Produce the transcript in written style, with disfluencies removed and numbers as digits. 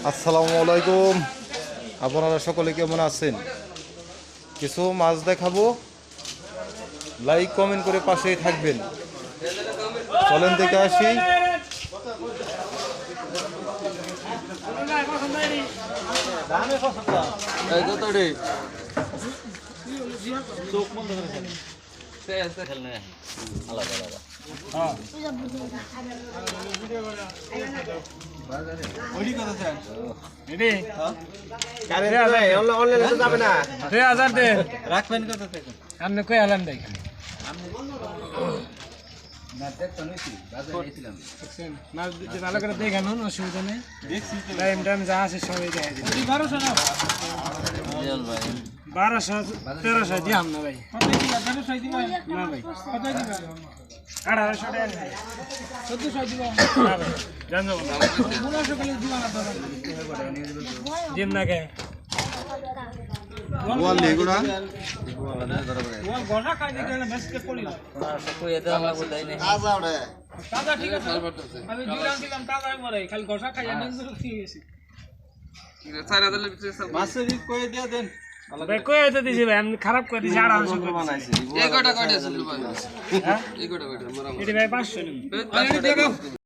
আসসালামু আলাইকুম। আপনারা সকলে কেমন আছেন? কিছু মাছ দেখাবো, লাইক কমেন্ট করে পাশেই থাকবেন। চলেন দেখে আসি। রাখবেন কত থেকে আপনি কই আলাম দেখ ভালো করে দেখান অসুবিধা নেই টাইম টাইম যা আছে সবাই দেখা দিন 1200 দিয়াম না ভাই না ভাই 1800 টাকা 1400 দিব না ভাই জান যাব 1500 করে দিবা না দিন না কে ওয়াল লেগুনা ওয়াল গড়া খাই দিলে বেশকে পড়ি না কই এতে আমরা বলাই নাই তাজা ওরে তাজা ঠিক আছে আমি দিলাম তাজা মরে খালি গড়া খাই জানেন তো ঠিক আছে 4000 এর ভিতরে মাছের কই দিয়া দেন ভাই কই এতে দিছি ভাই আমি খারাপ করে দিছি 800 করে বানাইছি এই কয়টা কয়টা আছে ভাই হ্যাঁ এই কয়টা কয়টা এটা ভাই 500 নিন